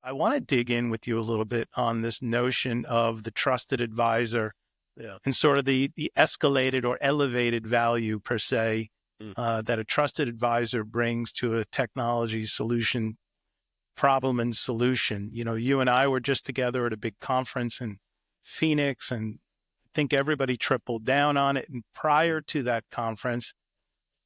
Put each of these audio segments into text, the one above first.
I want to dig in with you a little bit on this notion of the trusted advisor and sort of the escalated or elevated value per se that a trusted advisor brings to a technology solution, problem and solution. You know, you and I were just together at a big conference in Phoenix, and I think everybody tripled down on it. And prior to that conference,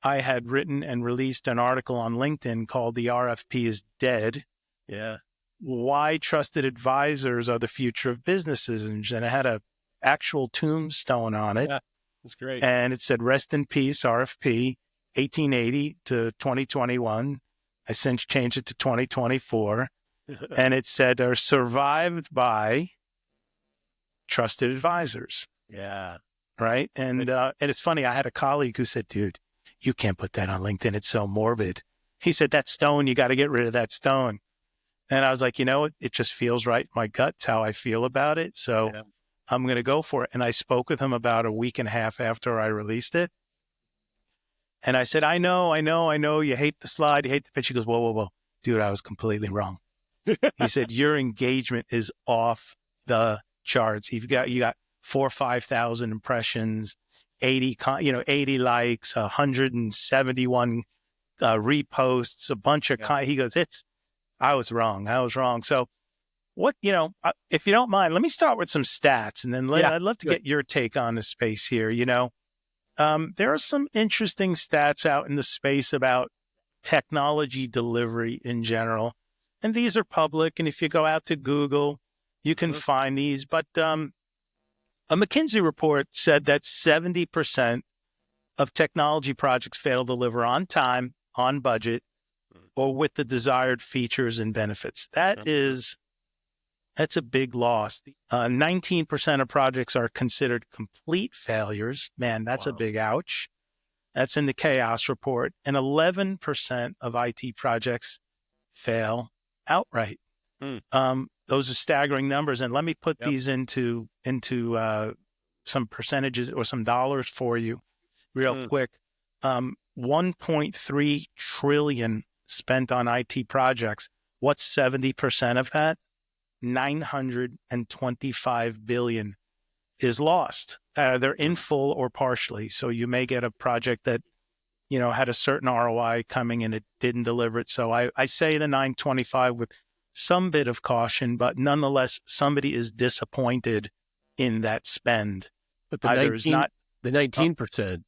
I had written and released an article on LinkedIn called "The RFP is Dead." Yeah. Why trusted advisors are the future of businesses. And it had a actual tombstone on it. Yeah, that's great. And it said, "Rest in peace, RFP, 1880 to 2021. I since changed it to 2024. And it said, "Are survived by trusted advisors." Yeah. Right. And it's funny. I had a colleague who said, "Dude, you can't put that on LinkedIn. It's so morbid." He said, "That stone, you got to get rid of that stone." And I was like, you know, it just feels right in my gut. It's how I feel about it. So I'm going to go for it. And I spoke with him about a week and a half after I released it. And I said, I know. You hate the slide. You hate the pitch. He goes, whoa, whoa, whoa. Dude, I was completely wrong. He said, your engagement is off the charts. You got 4,000 or 5,000 impressions, 80 likes, 171 reposts, a bunch of, he goes, I was wrong. So what, if you don't mind, let me start with some stats, and then I'd love to get your take on the space here. There are some interesting stats out in the space about technology delivery in general, and these are public. And if you go out to Google, you can find these. But a McKinsey report said that 70% of technology projects fail to deliver on time, on budget, or with the desired features and benefits. That's a big loss. 19% of projects are considered complete failures. Man, that's a big ouch. That's in the Chaos report. And 11% of IT projects fail outright. Those are staggering numbers. And let me put these into some percentages or some dollars for you real quick. 1.3 trillion spent on IT projects. What's 70% of that? 925 billion is lost. They're in full or partially. So you may get a project that, had a certain ROI coming and it didn't deliver it. So I say the 925 with some bit of caution, but nonetheless, somebody is disappointed in that spend. But the 19%,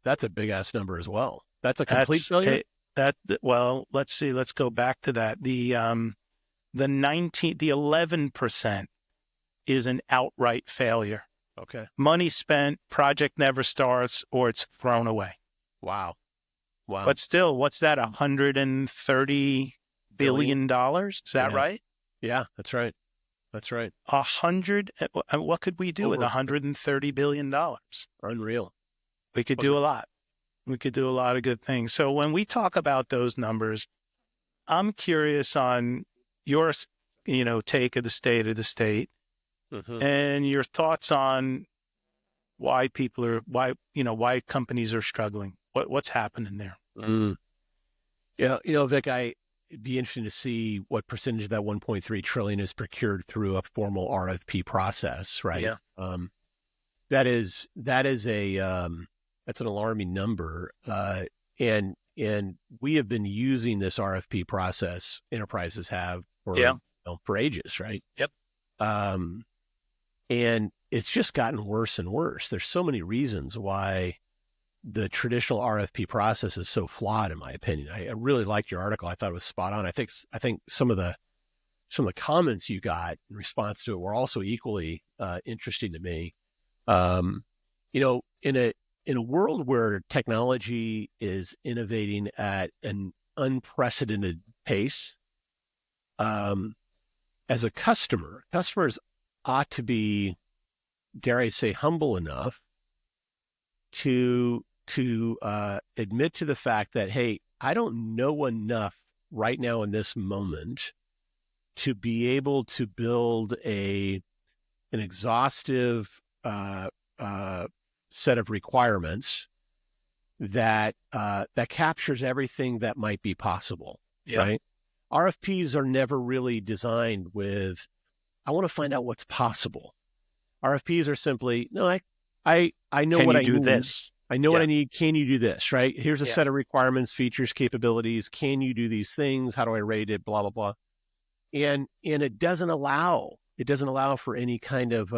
that's a big ass number as well. That's a complete failure. Well, let's see. Let's go back to that. The 11% is an outright failure. Okay. Money spent, project never starts, or it's thrown away. Wow. But still, what's that? $130 billion? Is that right? Yeah, that's right. What could we do with $130 billion? Unreal. We could do a lot. We could do a lot of good things. So when we talk about those numbers, I'm curious on your, take of the state and your thoughts on why why companies are struggling. What's happening there? Yeah. Vic, it'd be interesting to see what percentage of that 1.3 trillion is procured through a formal RFP process, right? Yeah. That's an alarming number. And we have been using this RFP process, enterprises have for ages, right? Yep. And it's just gotten worse and worse. There's so many reasons why the traditional RFP process is so flawed, in my opinion. I really liked your article. I thought it was spot on. I think some of the comments you got in response to it were also equally interesting to me. In a world where technology is innovating at an unprecedented pace, as a customers ought to be, dare I say, humble enough to admit to the fact that, hey, I don't know enough right now in this moment to be able to build an exhaustive set of requirements that captures everything that might be possible, right? RFPs are never really designed with, I want to find out what's possible. RFPs are simply, no, I know Can what you I do need. this? I know what Yeah. I need. Can you do this? Right? Here's a Yeah. set of requirements, features, capabilities. Can you do these things? How do I rate it? Blah, blah, blah. And it doesn't allow for any kind of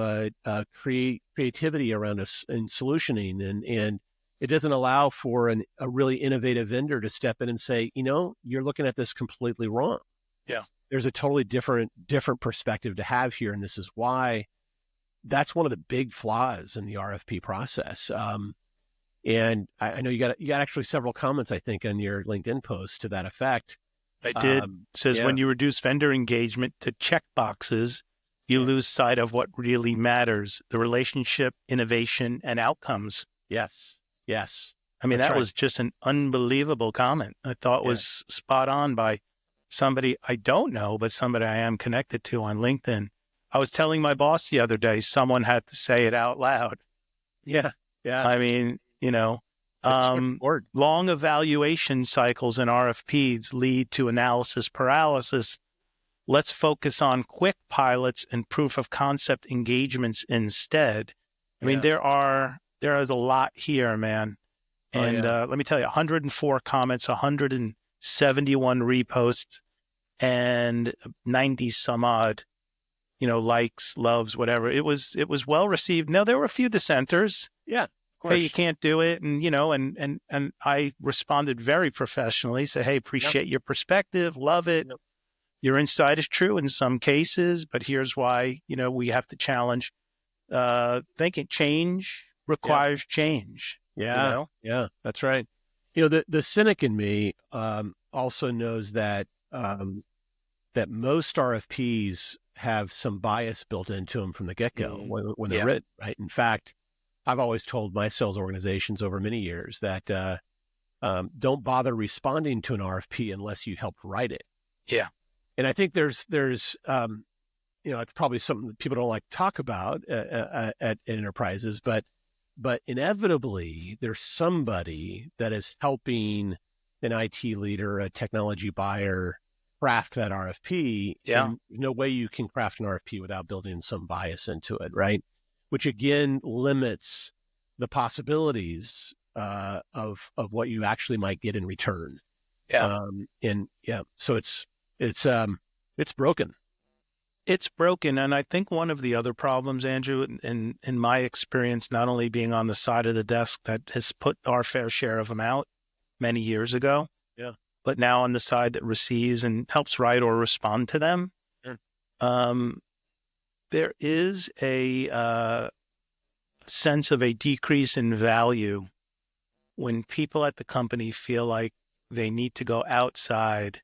creativity around us in solutioning, and it doesn't allow for a really innovative vendor to step in and say, you're looking at this completely wrong. Yeah. There's a totally different perspective to have here, and this is why. That's one of the big flaws in the RFP process. And I know you got actually several comments, I think, on your LinkedIn post to that effect. I did. It says Yeah, when you reduce vendor engagement to check boxes, you yeah, lose sight of what really matters, the relationship, innovation, and outcomes. yes, yes, I mean, that's that right. was just an unbelievable comment. I thought Yeah, was spot on by somebody I don't know, but somebody I am connected to on LinkedIn. I was telling my boss the other day, someone had to say it out loud. yeah, yeah. I mean, It struck a chord. long evaluation cycles in RFPs lead to analysis paralysis. Let's focus on quick pilots and proof of concept engagements instead. I mean, Yeah. there is a lot here, man. Oh And yeah. let me tell you, 104 comments, 171 reposts, and 90 some odd, likes, loves, whatever. It was well received. Now there were a few dissenters. Yeah. Of Hey, you course. can't do it, and and I responded very professionally. Say, hey, Yep. appreciate your perspective, love it. Yep. Your insight is true in some cases, but here's why, we have to challenge thinking. Change Yep. requires change, you Yeah. know? Yeah. That's right. The cynic in me also knows that most RFPs have some bias built into them from the get-go Mm, when they're yeah. written, right? In fact, I've always told my sales organizations over many years that don't bother responding to an RFP unless you helped write it. Yeah. And I think there's it's probably something that people don't like to talk about at enterprises, but inevitably there's somebody that is helping an IT leader, a technology buyer, craft that RFP. Yeah. And no way you can craft an RFP without building some bias into it, right? Which again limits the possibilities of what you actually might get in return. Yeah. And yeah, so it's broken. It's broken. And I think one of the other problems, Andrew, in my experience, not only being on the side of the desk that has put our fair share of them out many years ago, Yeah. but now on the side that receives and helps write or respond to them, Sure. um, there is a sense of a decrease in value when people at the company feel like they need to go outside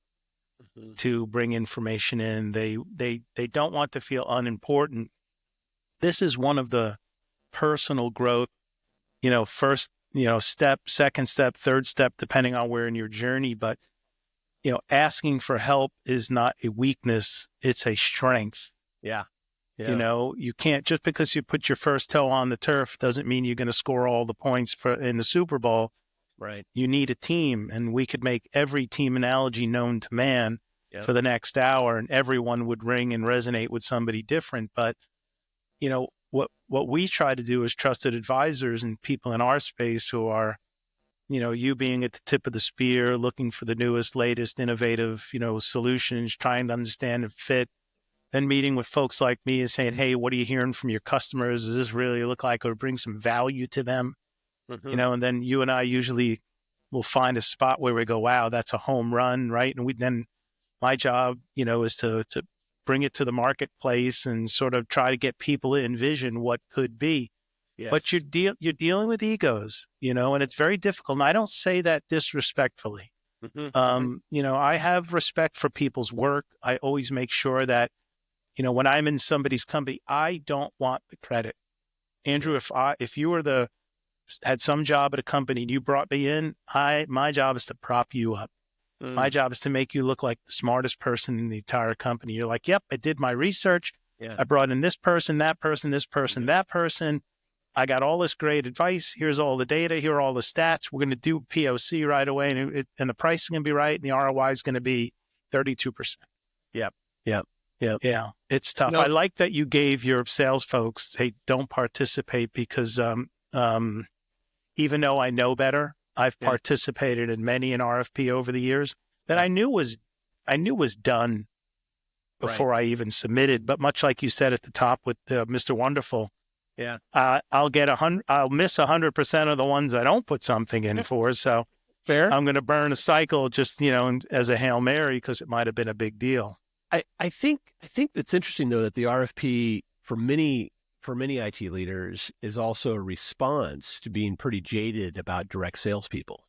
Mhm. to bring information in. They don't want to feel unimportant. This is one of the personal growth, first, step, second step, third step, depending on where in your journey. But, asking for help is not a weakness. It's a strength. Yeah. Yeah. You can't, just because you put your first toe on the turf doesn't mean you're going to score all the points in the Super Bowl. Right. You need a team, and we could make every team analogy known to man Yep. for the next hour, and everyone would ring and resonate with somebody different. But, what we try to do as trusted advisors and people in our space who are, you being at the tip of the spear, looking for the newest, latest, innovative, solutions, trying to understand and fit, then meeting with folks like me and saying, hey, what are you hearing from your customers? Does this really look like it'll bring some value to them? Mm-hmm. And then you and I usually will find a spot where we go, wow, that's a home run, right? And then my job, is to bring it to the marketplace and sort of try to get people to envision what could be. But Yes. you're dealing with egos, and it's very difficult. And I don't say that disrespectfully. Mm-hmm. Mm-hmm. I have respect for people's work. I always make sure that, when I'm in somebody's company, I don't want the credit. Andrew, if you were had some job at a company and you brought me in, my job is to prop you up. My Mm. job is to make you look like the smartest person in the entire company. You're like, yep, I did my research. Yeah. I brought in this person, that person, this person, that person. I got all this great advice. Here's all the data. Here are all the stats. We're going to do POC right away, and the price is going to be right, and the ROI is going to be 32%. Yep. Yep. Yep. Yeah, it's tough. No. I like that you gave your sales folks, hey, don't participate because even though I know better, I've Yeah. participated in many an RFP over the years that Yeah. I knew was done Right. before I even submitted. But much like you said at the top with Mr. Wonderful, Yeah. I'll miss 100% of the ones I don't put something in for. So Fair. I'm going to burn a cycle just, as a Hail Mary because it might have been a big deal. I think it's interesting though that the RFP for many IT leaders is also a response to being pretty jaded about direct salespeople,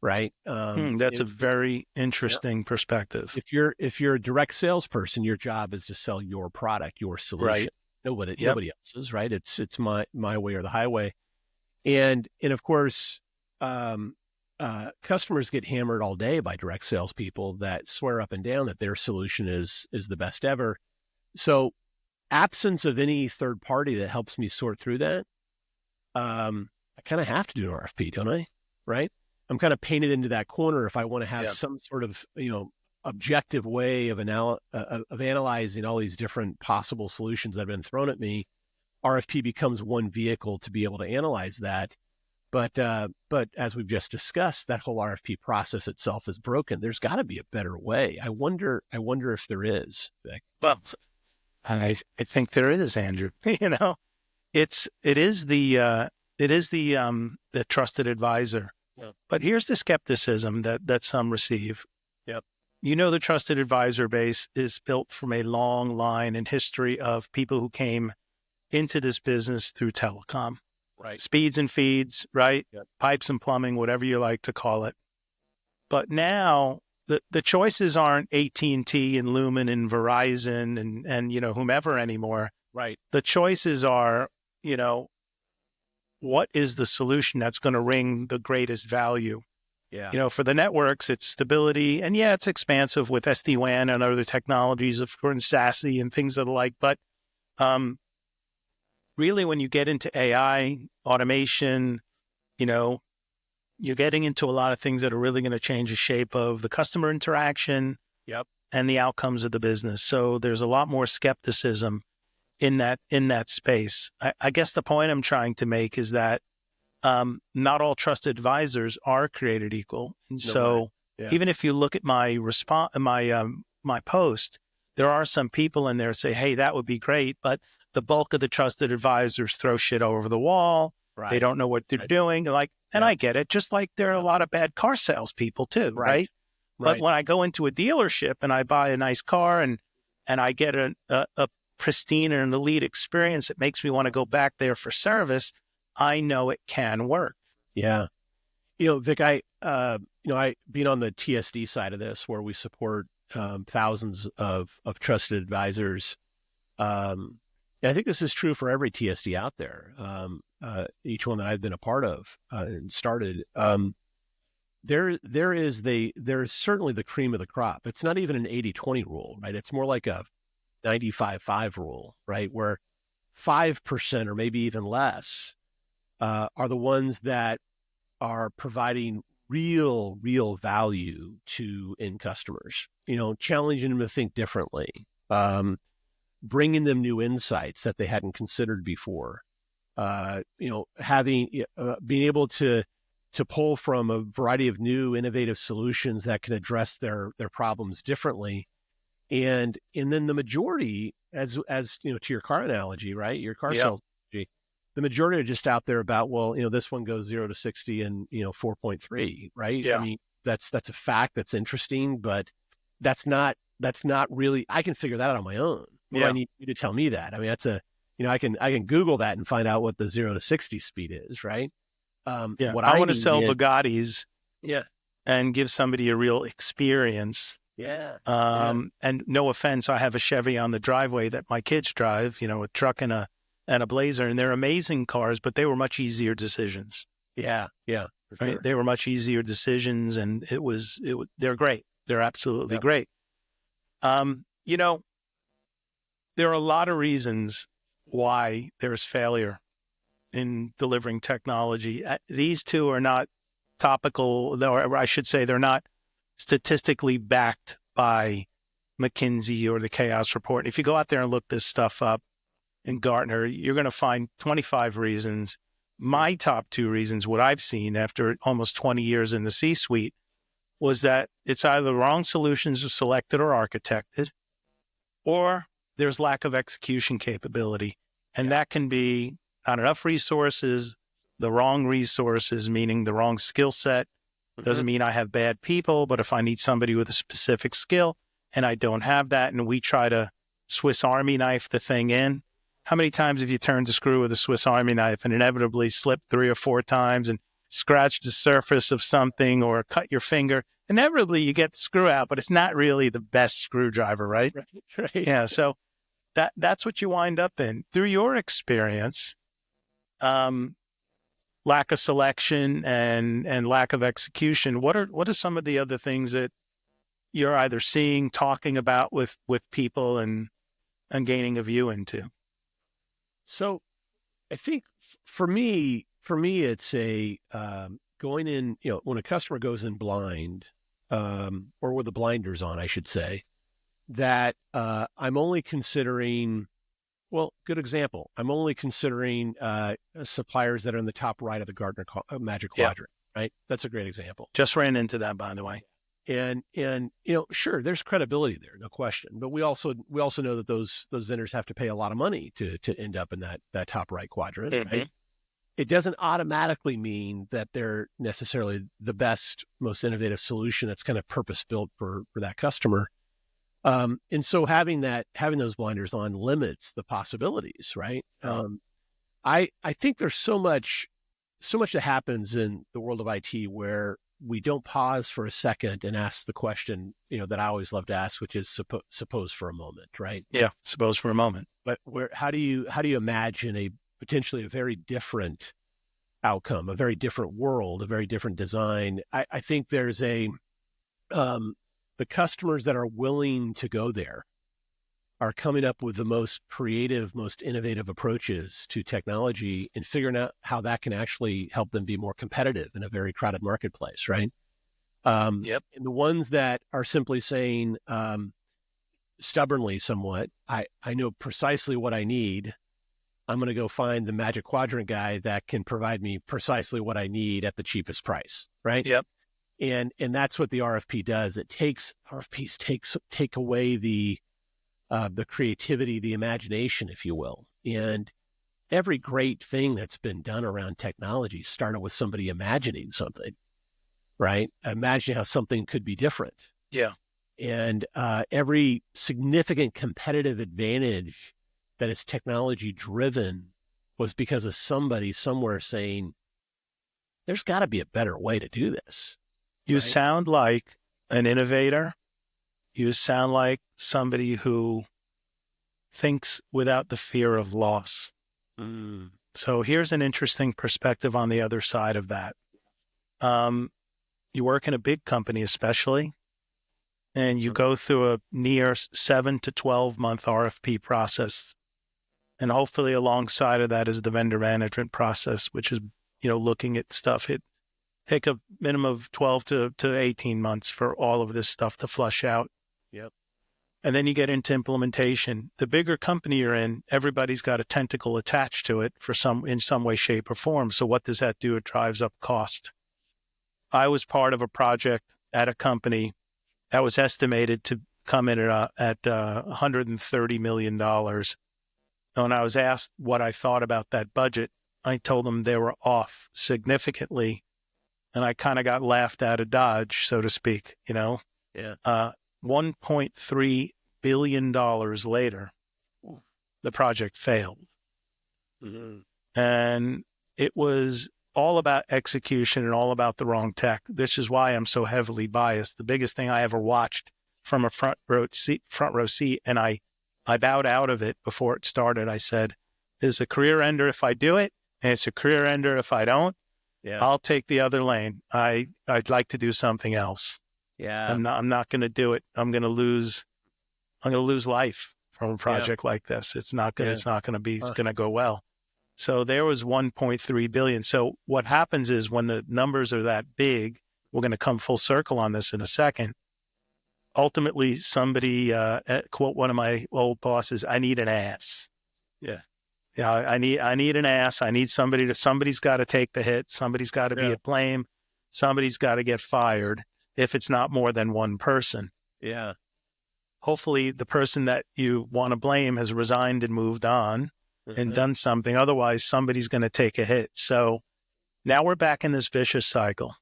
right? That's a very interesting perspective. If you're a direct salesperson, your job is to sell your product, your solution. Right. Nobody else's, right? It's my way or the highway, and of course, customers get hammered all day by direct salespeople that swear up and down that their solution is the best ever. So, absence of any third party that helps me sort through that, I kind of have to do an RFP, don't I? Right? I'm kind of painted into that corner if I want to have some sort of objective way of analyzing all these different possible solutions that have been thrown at me. RFP becomes one vehicle to be able to analyze that. But as we've just discussed, that whole RFP process itself is broken. There's got to be a better way. I wonder if there is, Vic. Well, I think there is, Andrew. it is the trusted advisor. Yeah. But here's the skepticism that some receive. Yep. The trusted advisor base is built from a long line and history of people who came into this business through telecom. Right. Speeds and feeds, right? Yep. Pipes and plumbing, whatever you like to call it. But now the choices aren't AT&T and Lumen and Verizon and whomever anymore. Right. The choices are, what is the solution that's going to ring the greatest value? Yeah. For the networks, it's stability. And it's expansive with SD-WAN and other technologies, of course, SASE and things of the like. But really, when you get into AI, automation, you're getting into a lot of things that are really going to change the shape of the customer interaction and the outcomes of the business. So there's a lot more skepticism in that space. I guess the point I'm trying to make is that not all trusted advisors are created equal. And even if you look at my my post, there are some people in there say, hey, that would be great. But the bulk of the trusted advisors throw shit over the wall. Right. They don't know what they're doing. And I get it. Just like there are a lot of bad car salespeople too. Right. But when I go into a dealership and I buy a nice car and I get a pristine and elite experience that makes me want to go back there for service, I know it can work. Yeah. Vic, I being on the TSD side of this, where we support thousands of trusted advisors. I think this is true for every TSD out there. Each one that I've been a part of and started. There is certainly the cream of the crop. It's not even an 80-20 rule, right? It's more like a 95-5 rule, right? Where 5% or maybe even less are the ones that are providing real value to end customers, challenging them to think differently, bringing them new insights that they hadn't considered before, being able to pull from a variety of new innovative solutions that can address their problems differently. And then the majority, as to your car analogy, right? Your car sales analogy, the majority are just out there about, this one goes 0 to 60 in 4.3, right? Yeah. I mean, that's a fact that's interesting, but that's not really, I can figure that out on my own. Well, I need you to tell me that. I mean, that's I can Google that and find out what the 0 to 60 speed is, right? What I want to sell Bugattis and give somebody a real experience. And no offense, I have a Chevy on the driveway that my kids drive, a truck and a Blazer, and they're amazing cars, but they were much easier decisions. Yeah. Right? They were much easier decisions, and they're great. They're absolutely great. There are a lot of reasons why there's failure in delivering technology. These two are not topical, or I should say they're not statistically backed by McKinsey or the Chaos Report. If you go out there and look this stuff up in Gartner, you're going to find 25 reasons. My top 2 reasons, what I've seen after almost 20 years in the C-suite, was that it's either the wrong solutions are selected or architected, or there's lack of execution capability. And that can be not enough resources, the wrong resources, meaning the wrong skill set. Doesn't mean I have bad people, but if I need somebody with a specific skill and I don't have that, and we try to Swiss Army knife the thing in, how many times have you turned the screw with a Swiss Army knife and inevitably slipped 3 or 4 times and scratched the surface of something or cut your finger? Inevitably, you get the screw out, but it's not really the best screwdriver, right? Right. Yeah. So that's what you wind up in. Through your experience, lack of selection and lack of execution, what are some of the other things that you're either seeing, talking about with people and gaining a view into? So I think for me, it's a going in, when a customer goes in blind, or with the blinders on, I should say, that I'm only considering, well, good example. I'm only considering suppliers that are in the top right of the Gartner Magic Quadrant, right? That's a great example. Just ran into that, by the way. And sure, there's credibility there, no question. But we also know that those vendors have to pay a lot of money to end up in that top right quadrant, right? It doesn't automatically mean that they're necessarily the best, most innovative solution that's kind of purpose built for that customer. And so having those blinders on limits the possibilities, right? I think there's so much that happens in the world of IT where we don't pause for a second and ask the question, that I always love to ask, which is suppose for a moment, right? Yeah, suppose for a moment. But how do you imagine potentially a very different outcome, a very different world, a very different design? I think there's the customers that are willing to go there are coming up with the most creative, most innovative approaches to technology and figuring out how that can actually help them be more competitive in a very crowded marketplace, right? And the ones that are simply saying, stubbornly somewhat, I know precisely what I need. I'm going to go find the Magic Quadrant guy that can provide me precisely what I need at the cheapest price, right? Yep. And that's what the RFP does. RFPs take away the creativity, the imagination, if you will. And every great thing that's been done around technology started with somebody imagining something, right? Imagining how something could be different. Yeah. And every significant competitive advantage that is technology driven was because of somebody somewhere saying, there's got to be a better way to do this. You right? sound like an innovator. You sound like somebody who thinks without the fear of loss. So here's an interesting perspective on the other side of that. You work in a big company, especially, and you go through a near 7 to 12 month RFP process. And hopefully alongside of that is the vendor management process, which is, looking at stuff. It take a minimum of 12 to 18 months for all of this stuff to flush out. Yep. And then you get into implementation. The bigger company you're in, everybody's got a tentacle attached to it in some way, shape, or form. So what does that do? It drives up cost. I was part of a project at a company that was estimated to come in at $130 million. When I was asked what I thought about that budget, I told them they were off significantly. And I kind of got laughed out of Dodge, so to speak, Yeah. $1.3 billion later, the project failed. And it was all about execution and all about the wrong tech. This is why I'm so heavily biased. The biggest thing I ever watched from a front row seat, and I bowed out of it before it started. I said, "This is a career ender if I do it, and it's a career ender if I don't. Yeah. I'll take the other lane. I'd like to do something else. Yeah. I'm not going to do it. I'm going to lose life from a project like this. It's not going to go well." So there was 1.3 billion. So what happens is when the numbers are that big, we're going to come full circle on this in a second. ultimately somebody, quote one of my old bosses, I need an ass. Yeah. Yeah, I need an ass. I need somebody's got to take the hit. Somebody's got to be Yeah. at blame. Somebody's got to get fired if it's not more than one person. Yeah. Hopefully the person that you want to blame has resigned and moved on and Uh-huh. done something. Otherwise, somebody's going to take a hit. So now we're back in this vicious cycle.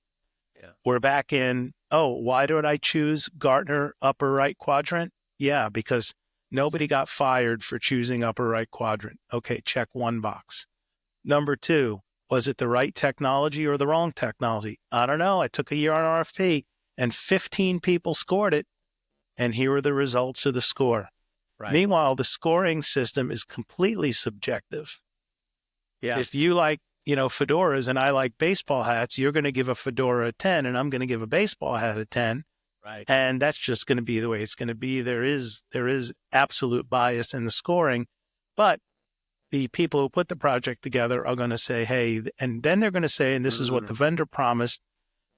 Yeah. We're back in, oh, why did I choose Gartner upper right quadrant? Yeah, because nobody got fired for choosing upper right quadrant. Okay, check one box. Number two, was it the right technology or the wrong technology? I don't know. I took a year on RFP and 15 people scored it. And here are the results of the score. Right. Meanwhile, the scoring system is completely subjective. Yeah. If you like, fedoras and I like baseball hats, you're going to give a fedora a 10 and I'm going to give a baseball hat a 10. Right. And that's just going to be the way it's going to be. There is absolute bias in the scoring, but the people who put the project together are going to say, hey, and then they're going to say, and this is what the vendor promised,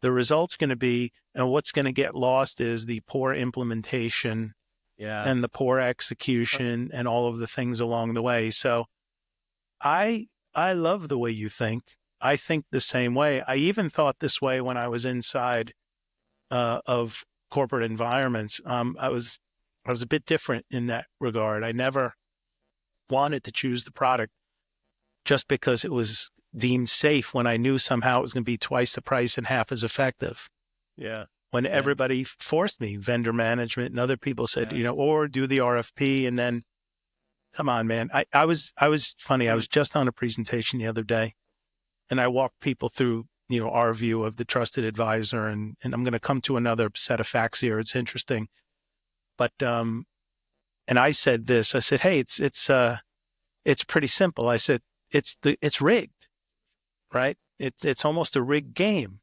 the result's going to be, and what's going to get lost is the poor implementation Yeah. and the poor execution and all of the things along the way. So I love the way you think. I think the same way. I even thought this way when I was inside of corporate environments. I was a bit different in that regard. I never wanted to choose the product just because it was deemed safe when I knew somehow it was going to be twice the price and half as effective. Yeah. When Yeah. everybody forced me, vendor management and other people said, Yeah. or do the RFP. And then, come on, man. I was funny. I was just on a presentation the other day and I walked people through, our view of the trusted advisor. And I'm going to come to another set of facts here. It's interesting. But, and I said this, I said, hey, it's pretty simple. I said, it's rigged, right? It's almost a rigged game.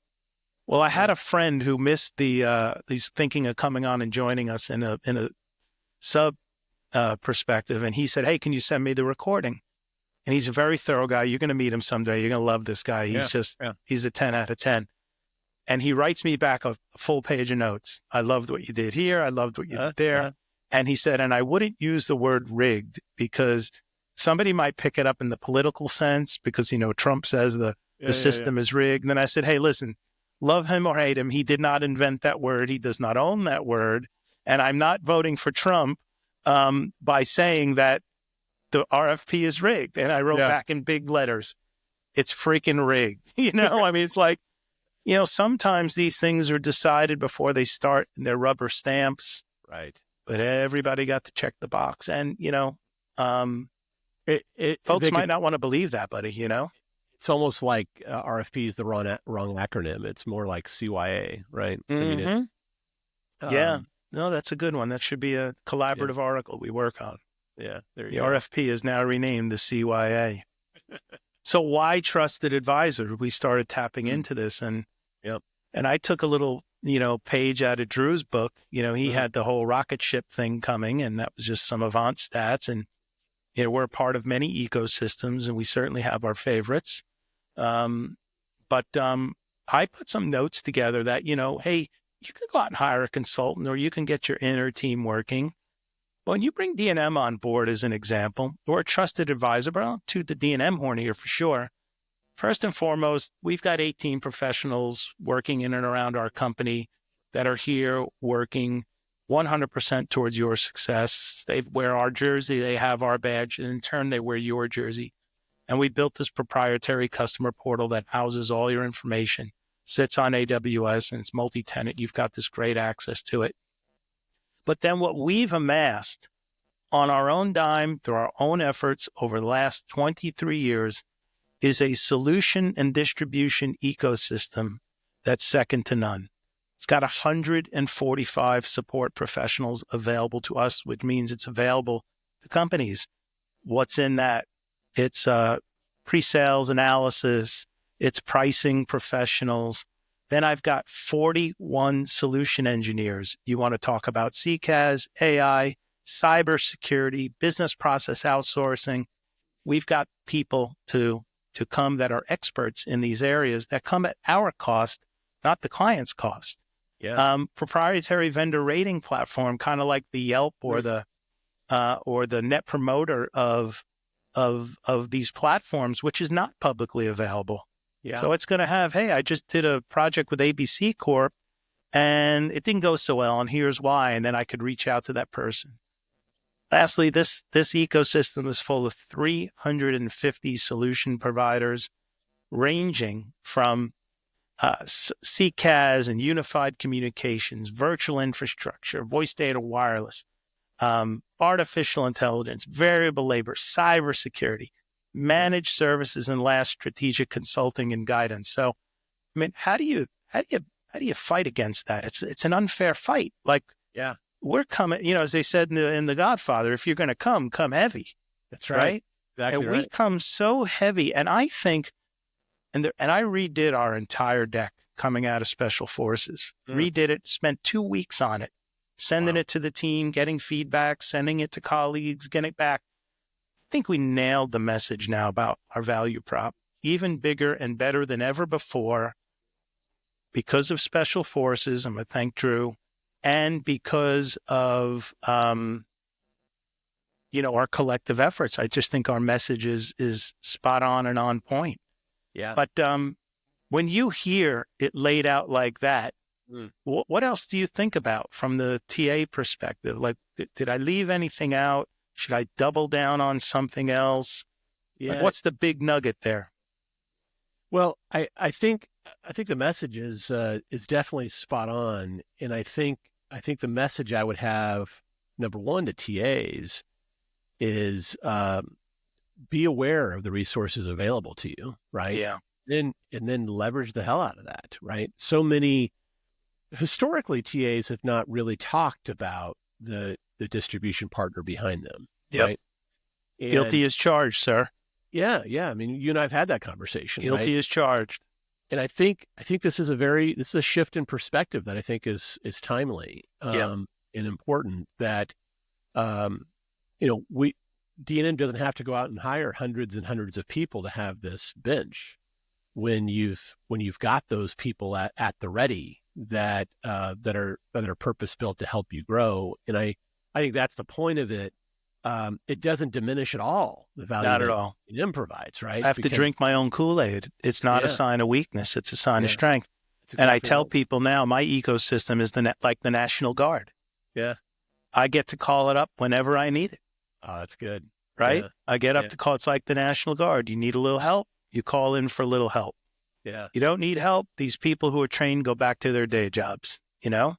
Well, I had a friend who missed he's thinking of coming on and joining us in a sub perspective. And he said, hey, can you send me the recording? And he's a very thorough guy. You're going to meet him someday. You're going to love this guy. He's a 10 out of 10. And he writes me back a full page of notes. I loved what you did here. I loved what you did there. And he said, and I wouldn't use the word rigged because somebody might pick it up in the political sense because, Trump says the system is rigged. And then I said, hey, listen, love him or hate him. He did not invent that word. He does not own that word. And I'm not voting for Trump by saying that the RFP is rigged. And I wrote back in big letters, it's freaking rigged. I mean, it's like, sometimes these things are decided before they start and they're rubber stamps. Right. But everybody got to check the box. And, folks They might could, not want to believe that, buddy, it's almost like RFP is the wrong acronym. It's more like CYA, right? I mean, yeah. No, that's a good one. That should be a collaborative article we work on. Yeah. There The you go. RFP is now renamed the CYA. So why trusted advisor? We started tapping into this and I took a little, page out of Drew's book. He had the whole rocket ship thing coming and that was just some avant stats. And, we're part of many ecosystems and we certainly have our favorites. But I put some notes together that, hey, you can go out and hire a consultant or you can get your inner team working. When you bring D&M on board as an example, or a trusted advisor, but I'll toot the D&M horn here for sure. First and foremost, we've got 18 professionals working in and around our company that are here working 100% towards your success. They wear our jersey, they have our badge, and in turn, they wear your jersey. And we built this proprietary customer portal that houses all your information, sits on AWS, and it's multi-tenant. You've got this great access to it. But then what we've amassed on our own dime through our own efforts over the last 23 years is a solution and distribution ecosystem that's second to none. It's got 145 support professionals available to us, which means it's available to companies. What's in that? It's pre-sales analysis, it's pricing professionals. Then I've got 41 solution engineers. You want to talk about CCaaS, AI, cybersecurity, business process outsourcing. We've got people to come that are experts in these areas that come at our cost, not the client's cost. Yeah. Proprietary vendor rating platform, kind of like the Yelp or the Net Promoter of these platforms, which is not publicly available. Yeah. So it's going to have, hey, I just did a project with ABC Corp and it didn't go so well, and here's why. And then I could reach out to that person. Lastly, this ecosystem is full of 350 solution providers, ranging from CCAS and unified communications, virtual infrastructure, voice data wireless, artificial intelligence, variable labor, cybersecurity, managed services, and last, strategic consulting and guidance. So, I mean, how do you fight against that? It's an unfair fight. Like, Yeah. we're coming, as they said in the Godfather, if you're going to come heavy. That's right. Right. Exactly And right. we come so heavy. And I think, and I redid our entire deck coming out of Special Forces, redid it, spent 2 weeks on it, sending it to the team, getting feedback, sending it to colleagues, getting it back. I think we nailed the message now about our value prop, even bigger and better than ever before, because of Special Forces. I'm going to thank Drew. And because of, our collective efforts. I just think our message is spot on and on point. Yeah. But when you hear it laid out like that, what else do you think about from the TA perspective? Like, did I leave anything out? Should I double down on something else? Yeah. Like, what's the big nugget there? Well, I think the message is definitely spot on, and I think the message I would have, number one, to TAs is be aware of the resources available to you, right? Yeah. And then leverage the hell out of that, right? So many historically TAs have not really talked about the distribution partner behind them, right? And Guilty as charged, sir. yeah. I mean, you and I have had that conversation. Guilty right? as charged. And I think this is a shift in perspective that I think is timely and important. That D&M doesn't have to go out and hire hundreds and hundreds of people to have this bench. When you've got those people at the ready that are purpose built to help you grow, and I think that's the point of it. It doesn't diminish at all the value Not at all. D&M provides, right? I have to drink my own Kool-Aid. It's not a sign of weakness. It's a sign of strength. Exactly, and I tell people now, my ecosystem is like the National Guard. Yeah. I get to call it up whenever I need it. Oh, that's good. Right? Yeah. I get up to call. It's like the National Guard. You need a little help, you call in for a little help. Yeah. You don't need help. These people who are trained go back to their day jobs, and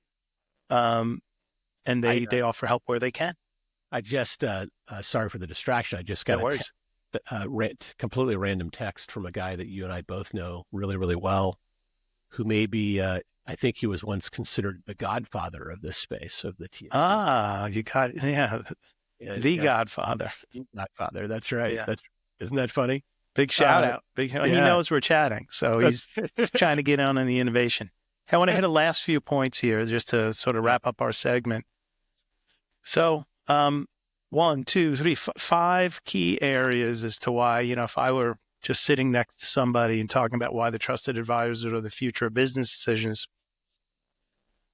they offer help where they can. I just, sorry for the distraction. I just got a completely random text from a guy that you and I both know really, really well, who maybe, I think he was once considered the godfather of this space, of the TSD. You got, the godfather. Godfather, that's right. Yeah. Isn't that funny? Big shout out. He knows we're chatting, so he's trying to get on the innovation. I want to hit the last few points here just to sort of wrap up our segment. So, 1, 2, 3, 5 key areas as to why, if I were just sitting next to somebody and talking about why the trusted advisors are the future of business decisions,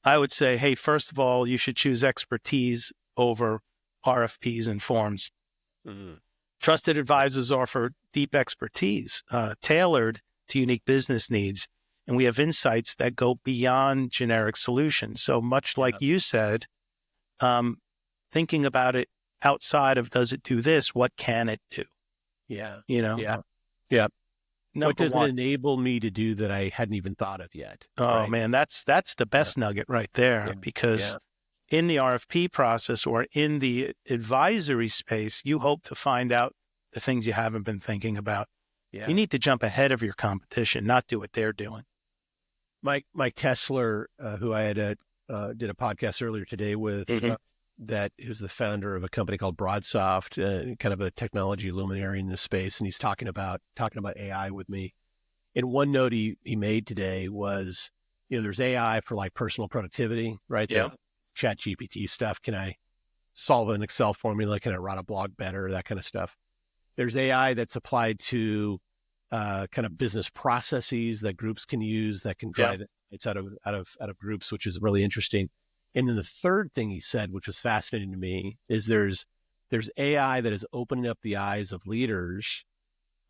I would say, hey, first of all, you should choose expertise over RFPs and forms. Mm-hmm. Trusted advisors offer deep expertise, tailored to unique business needs. And we have insights that go beyond generic solutions. So much like you said, thinking about it outside of, does it do this? What can it do? Yeah. Yeah. What does it enable me to do that I hadn't even thought of yet? Oh, man, that's the best nugget right there, because in the RFP process or in the advisory space, you hope to find out the things you haven't been thinking about. Yeah. You need to jump ahead of your competition, not do what they're doing. Mike Tesler, who I had did a podcast earlier today with, that is the founder of a company called Broadsoft, kind of a technology luminary in this space, and he's talking about AI with me. And one note he made today was, there's AI for like personal productivity, right? Yeah. Chat GPT stuff. Can I solve an Excel formula? Can I write a blog better? That kind of stuff. There's AI that's applied to kind of business processes that groups can use that can drive insights out of groups, which is really interesting. And then the third thing he said, which was fascinating to me, is there's AI that is opening up the eyes of leaders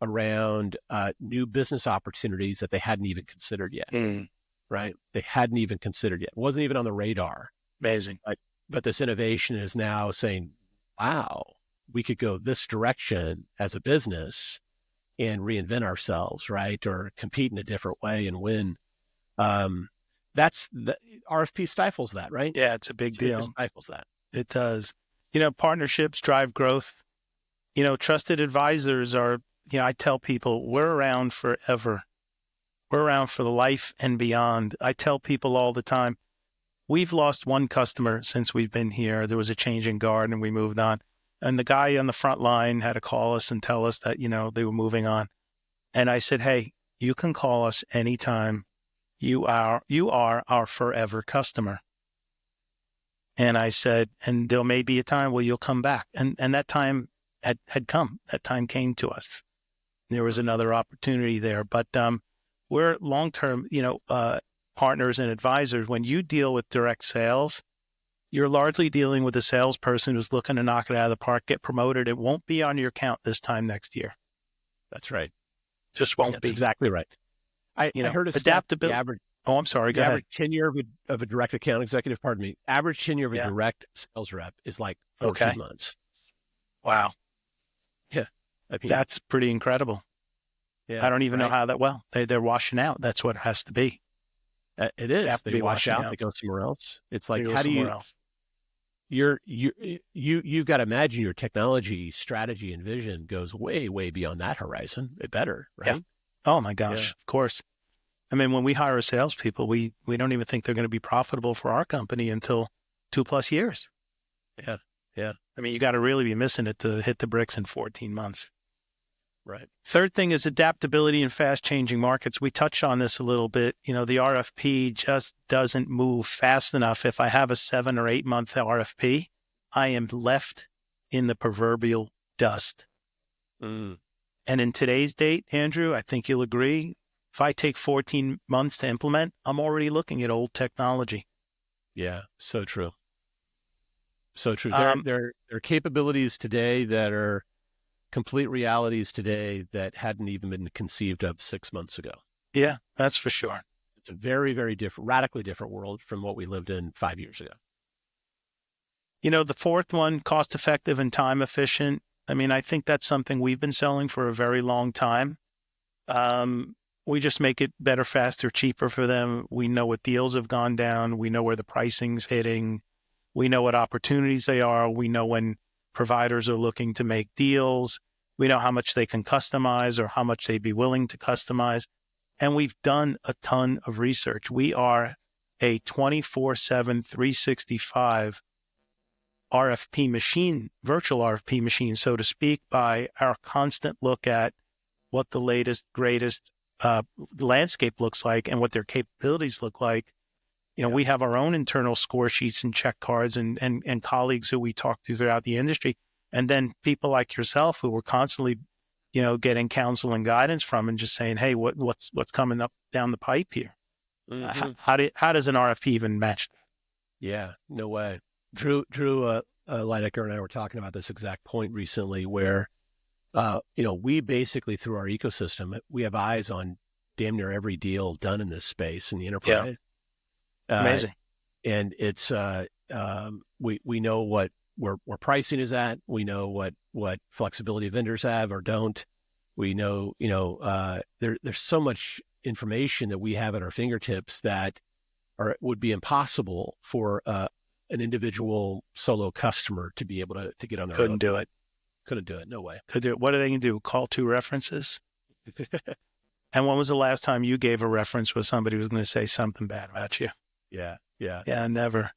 around new business opportunities that they hadn't even considered yet. Right? They hadn't even considered yet. It wasn't even on the radar. Amazing. But this innovation is now saying, wow, we could go this direction as a business and reinvent ourselves, right? Or compete in a different way and win. That's the RFP stifles that, right? Yeah, it's a big deal. It stifles that. It does. Partnerships drive growth. Trusted advisors are, I tell people we're around forever. We're around for the life and beyond. I tell people all the time, we've lost one customer since we've been here. There was a change in guard and we moved on. And the guy on the front line had to call us and tell us that, they were moving on. And I said, hey, you can call us anytime. You are our forever customer. And I said, and there may be a time where you'll come back. And that time had come. That time came to us. There was another opportunity there. But we're long-term, partners and advisors. When you deal with direct sales, you're largely dealing with a salesperson who's looking to knock it out of the park, get promoted. It won't be on your account this time next year. That's right. Just won't That's be. exactly right. I heard a adaptability. Stat, average, oh, I'm sorry. Go ahead. Average tenure of a direct account executive, average tenure of a direct sales rep is like 14 months. Wow. Yeah. That's pretty incredible. Yeah. I don't even know how that, they're washing out. That's what it has to be. It is. They wash out, they go somewhere else. It's like, how do you, you've got to imagine your technology strategy and vision goes way, way beyond that horizon. It better, right? Yeah. Oh my gosh. Of course. I mean, when we hire salespeople, we don't even think they're going to be profitable for our company until 2+ years. Yeah. Yeah. I mean, you got to really be missing it to hit the bricks in 14 months. Right. Third thing is adaptability in fast changing markets. We touched on this a little bit. The RFP just doesn't move fast enough. If I have a 7 or 8 month RFP, I am left in the proverbial dust. And in today's date, Andrew, I think you'll agree, if I take 14 months to implement, I'm already looking at old technology. Yeah, so true. So true. There are capabilities today that are complete realities today that hadn't even been conceived of 6 months ago. Yeah, that's for sure. It's a very, very different, radically different world from what we lived in 5 years ago. The fourth one, cost effective and time efficient. I mean, I think that's something we've been selling for a very long time. We just make it better, faster, cheaper for them. We know what deals have gone down. We know where the pricing's hitting. We know what opportunities they are. We know when providers are looking to make deals. We know how much they can customize or how much they'd be willing to customize. And we've done a ton of research. We are a 24/7, 365 RFP machine, virtual RFP machine, so to speak, by our constant look at what the latest, greatest landscape looks like and what their capabilities look like. We have our own internal score sheets and check cards and colleagues who we talk to throughout the industry. And then people like yourself who we're constantly, getting counsel and guidance from and just saying, hey, what's coming up down the pipe here? How does an RFP even match that? Yeah, no way. Drew Leidecker and I were talking about this exact point recently where, we basically, through our ecosystem, we have eyes on damn near every deal done in this space in the enterprise. Yeah. Amazing. And it's, we know where pricing is at. We know what flexibility vendors have or don't. We know, there's so much information that we have at our fingertips that would be impossible for an individual solo customer to be able to get on their own. Couldn't do it. Couldn't do it. No way. Could do it. What are they going to do? Call 2 references? And when was the last time you gave a reference where somebody was going to say something bad about you? Yeah. Yeah, never.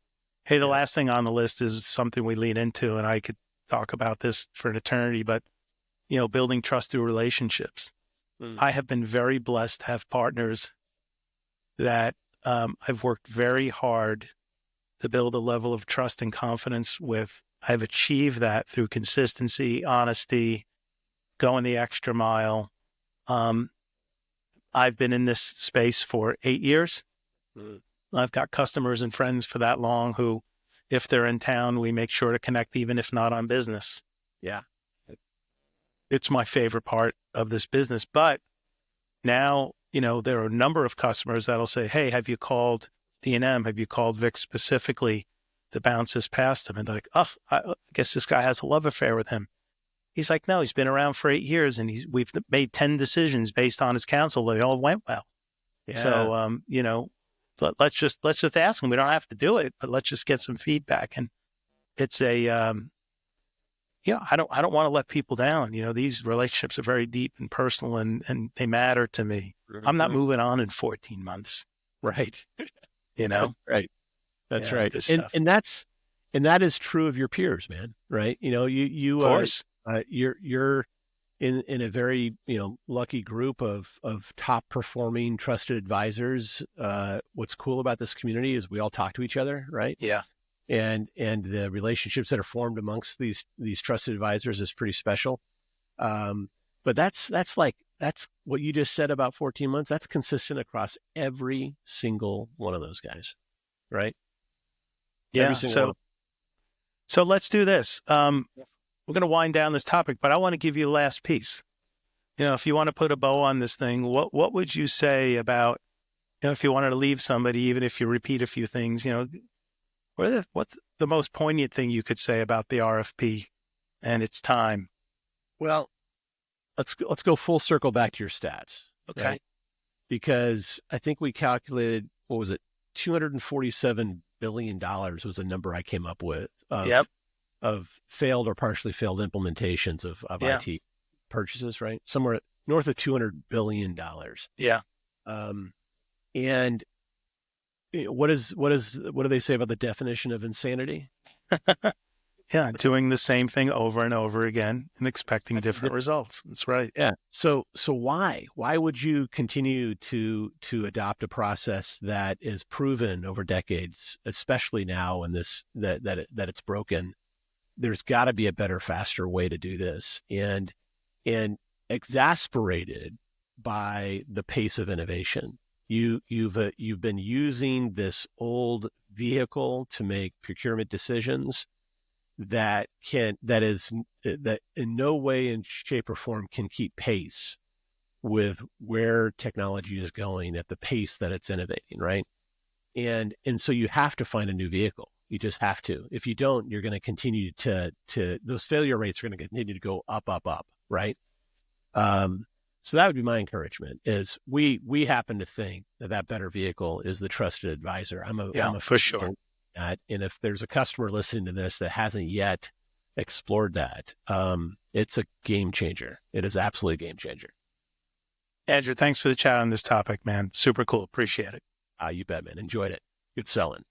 Hey, the last thing on the list is something we lean into, and I could talk about this for an eternity, but, building trust through relationships. I have been very blessed to have partners that I've worked very hard to build a level of trust and confidence with. I've achieved that through consistency, honesty, going the extra mile. I've been in this space for 8 years. Mm. I've got customers and friends for that long who, if they're in town, we make sure to connect, even if not on business. Yeah. It's my favorite part of this business. But now, there are a number of customers that'll say, hey, have you called D&M? Have you called Vic specifically? The bounces past him. And they're like, oh, I guess this guy has a love affair with him. He's like, no, he's been around for 8 years and we've made 10 decisions based on his counsel. They all went well. Yeah. So, let's just ask him. We don't have to do it, but let's just get some feedback. And it's I don't want to let people down. These relationships are very deep and personal and they matter to me. I'm not moving on in 14 months. Right. Right. That's Yeah, right. And that is true of your peers, man. Right. You, of course, you're in a very, lucky group of top performing trusted advisors. What's cool about this community is we all talk to each other. Right. Yeah. And the relationships that are formed amongst these trusted advisors is pretty special. But that's what you just said about 14 months. That's consistent across every single one of those guys. Right. Yeah. So let's do this. We're going to wind down this topic, but I want to give you the last piece. If you want to put a bow on this thing, what would you say about, if you wanted to leave somebody, even if you repeat a few things, what's the most poignant thing you could say about the RFP and its time? Well, let's go full circle back to your stats. Okay. Right? Because I think we calculated, what was it? $247 billion was a number I came up with of failed or partially failed implementations of IT purchases, right? Somewhere north of $200 billion. Yeah. And what do they say about the definition of insanity? Yeah. Doing the same thing over and over again and expecting different results. That's right. Yeah. So why would you continue to adopt a process that is proven over decades, especially now in this, that it's broken? There's got to be a better, faster way to do this. And exasperated by the pace of innovation. You've been using this old vehicle to make procurement decisions that in no way in shape or form can keep pace with where technology is going at the pace that it's innovating, right? And so you have to find a new vehicle. You just have to. If you don't, you're going to continue to those failure rates are going to continue to go up, right? So that would be my encouragement. Is we happen to think that better vehicle is the trusted advisor. I'm a for sure. And if there's a customer listening to this that hasn't yet explored that, it's a game changer. It is absolutely a game changer. Andrew, thanks for the chat on this topic, man. Super cool. Appreciate it. You bet, man. Enjoyed it. Good selling.